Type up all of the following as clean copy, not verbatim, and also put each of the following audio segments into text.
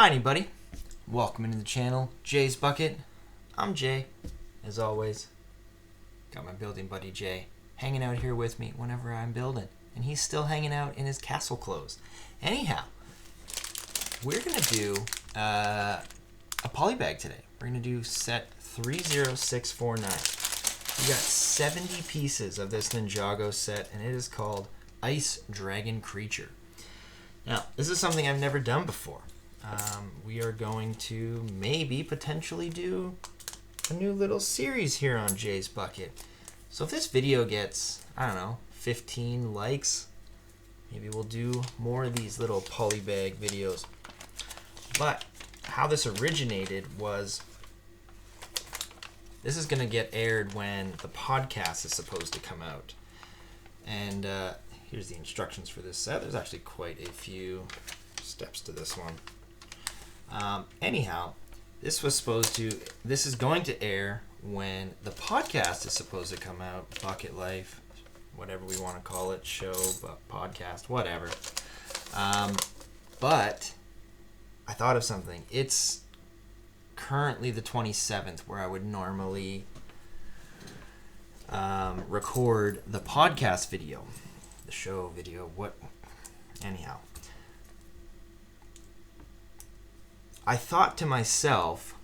Hi anybody, welcome into the channel, JaysBucket. I'm Jay, as always. Got my building buddy Jay hanging out here with me whenever I'm building, and he's still hanging out in his castle clothes. Anyhow, we're gonna do a polybag today. We're gonna do set 30649. We got 70 pieces of this Ninjago set, and it is called Ice Dragon Creature. Now, this is something I've never done before. We are going to maybe potentially do a new little series here on JaysBucket. So if this video gets, I don't know, 15 likes, maybe we'll do more of these little polybag videos. But how this originated was, this is going to get aired when the podcast is supposed to come out. And here's the instructions for this set. There's actually quite a few steps to this one. Anyhow, this is going to air when the podcast is supposed to come out. Bucket Life, whatever we want to call it, show, podcast, whatever. But I thought of something. It's currently the 27th, where I would normally record the podcast video, the show video, anyhow. I thought to myself,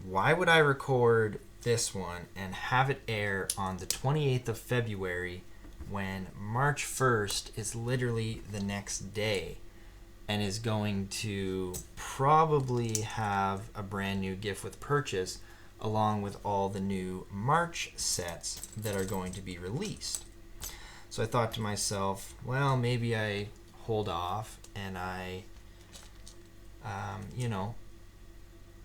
why would I record this one and have it air on the 28th of February when March 1st is literally the next day and is going to probably have a brand new gift with purchase along with all the new March sets that are going to be released. So I thought to myself, well, maybe I hold off and I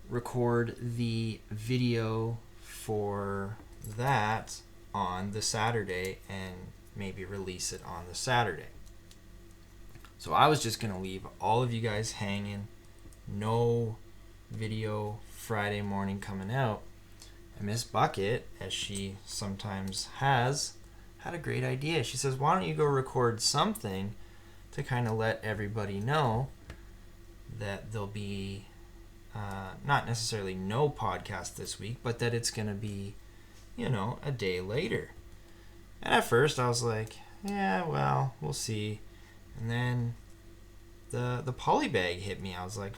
record the video for that on the Saturday and maybe release it on the Saturday. So I was just going to leave all of you guys hanging. No video Friday morning coming out. And Miss Bucket, as she sometimes has, had a great idea. She says, why don't you go record something to kind of let everybody know that there'll be not necessarily no podcast this week, but that it's going to be, a day later. And at first I was like, yeah, well, we'll see. And then the polybag hit me. I was like,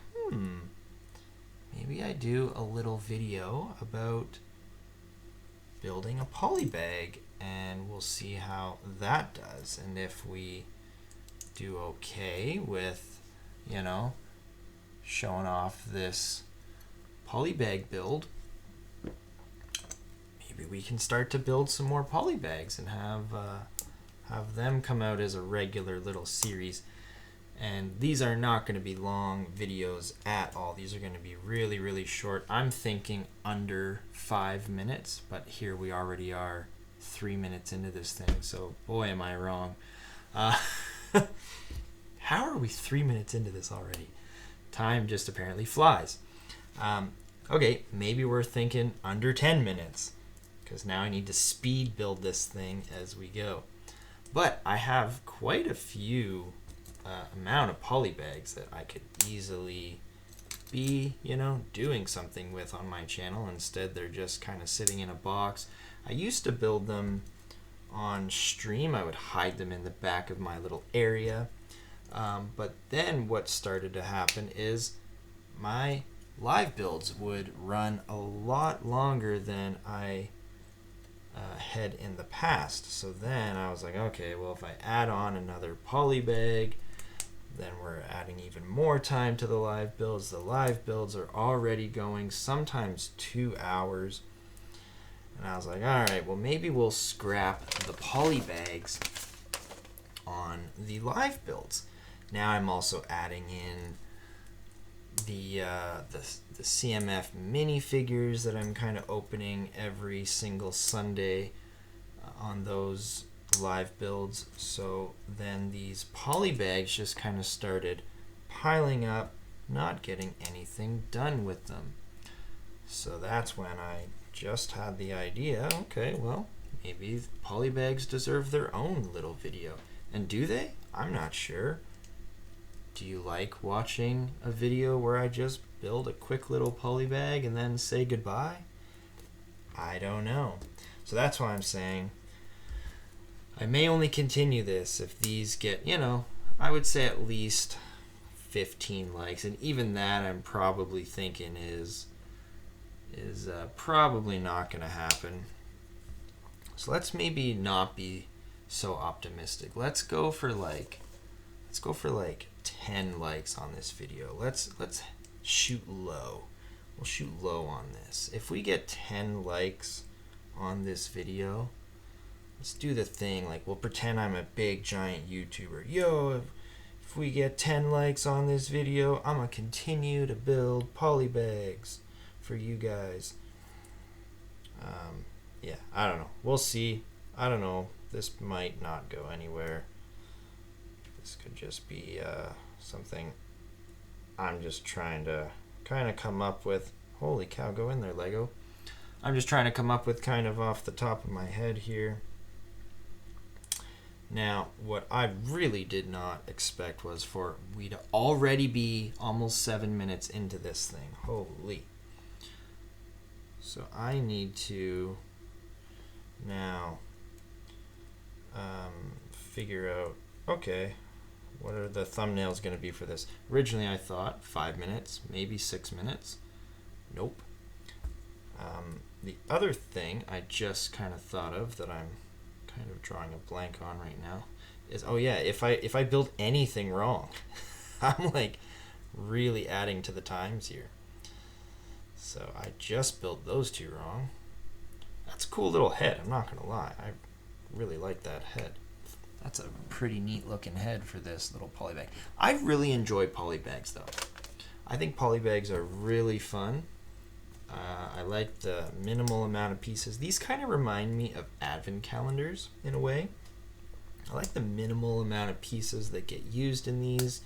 maybe I do a little video about building a polybag, and we'll see how that does. And if we do okay with, showing off this polybag build, maybe we can start to build some more polybags and have them come out as a regular little series. And these are not going to be long videos at all. These are going to be really, really short. I'm thinking under 5 minutes, but here we already are 3 minutes into this thing, so boy am I wrong. How are we 3 minutes into this already? Time just apparently flies. Okay, maybe we're thinking under 10 minutes, because now I need to speed build this thing as we go. But I have quite a few amount of polybags that I could easily be, doing something with on my channel. Instead, they're just kind of sitting in a box. I used to build them on stream. I would hide them in the back of my little area. But then what started to happen is my live builds would run a lot longer than I had in the past. So then I was like, okay, well, if I add on another polybag, then we're adding even more time to the live builds. The live builds are already going sometimes 2 hours. And I was like, all right, well, maybe we'll scrap the polybags on the live builds. Now I'm also adding in the CMF minifigures that I'm kind of opening every single Sunday on those live builds. So then these polybags just kind of started piling up, not getting anything done with them. So that's when I just had the idea, okay, well, maybe polybags deserve their own little video. And do they? I'm not sure. Do you like watching a video where I just build a quick little polybag and then say goodbye? I don't know. So that's why I'm saying I may only continue this if these get, you know, I would say at least 15 likes, and even that I'm probably thinking is probably not going to happen. So let's maybe not be so optimistic. Let's go for like 10 likes on this video. Let's shoot low. We'll shoot low on this. If we get 10 likes on this video, let's do the thing like we'll pretend I'm a big giant YouTuber. Yo, if we get 10 likes on this video, I'm gonna continue to build polybags for you guys. Yeah, I don't know. We'll see. I don't know. This might not go anywhere. This could just be something I'm just trying to kind of come up with. Holy cow, go in there, Lego. I'm just trying to come up with kind of off the top of my head here. Now, what I really did not expect was for we to already be almost 7 minutes into this thing. Holy. So I need to now figure out, okay, what are the thumbnails going to be for this? Originally I thought 5 minutes, maybe 6 minutes. Nope. The other thing I just kind of thought of that I'm kind of drawing a blank on right now is, oh yeah, if I build anything wrong, I'm like really adding to the times here. So I just built those two wrong. That's a cool little head, I'm not gonna lie. I really like that head. That's a pretty neat looking head for this little polybag. I really enjoy polybags though. I think polybags are really fun. I like the minimal amount of pieces. These kind of remind me of advent calendars in a way. I like the minimal amount of pieces that get used in these,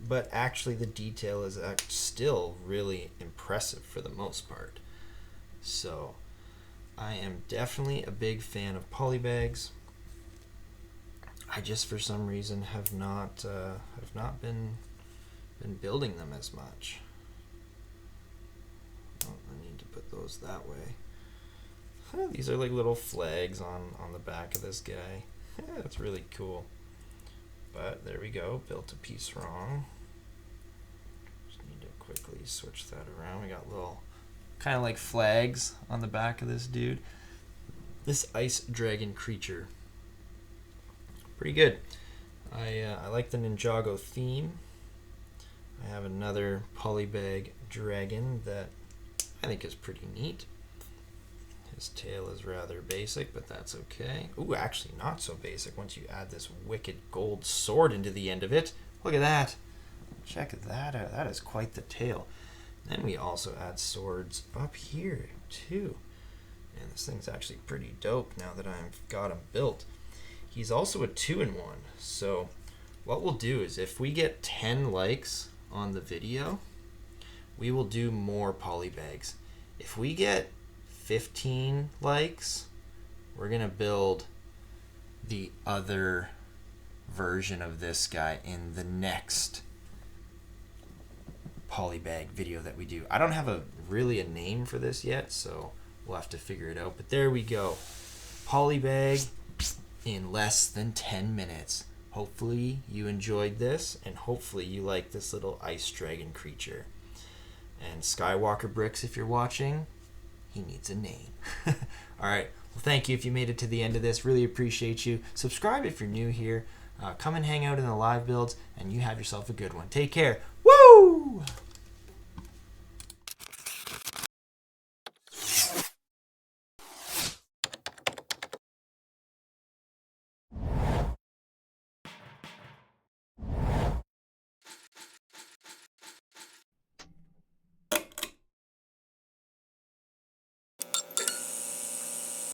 but actually the detail is still really impressive for the most part. So I am definitely a big fan of polybags. I just for some reason have not been building them as much. Oh, I need to put those that way. These are like little flags on the back of this guy. That's really cool. But there we go, built a piece wrong. Just need to quickly switch that around. We got little kind of like flags on the back of this dude. This ice dragon creature. Pretty good. I like the Ninjago theme. I have another polybag dragon that I think is pretty neat. His tail is rather basic, but that's okay. Ooh, actually not so basic once you add this wicked gold sword into the end of it. Look at that. Check that out. That is quite the tail. Then we also add swords up here too. And this thing's actually pretty dope now that I've got him built. He's also a 2-in-1. So what we'll do is if we get 10 likes on the video, we will do more polybags. If we get 15 likes, we're gonna build the other version of this guy in the next polybag video that we do. I don't have really a name for this yet, so we'll have to figure it out. But there we go. Polybag in less than 10 minutes. Hopefully you enjoyed this, and hopefully you like this little ice dragon creature. And Skywalker Bricks, if you're watching, he needs a name. Alright, well thank you if you made it to the end of this. Really appreciate you. Subscribe if you're new here. Come and hang out in the live builds, and you have yourself a good one. Take care. Woo!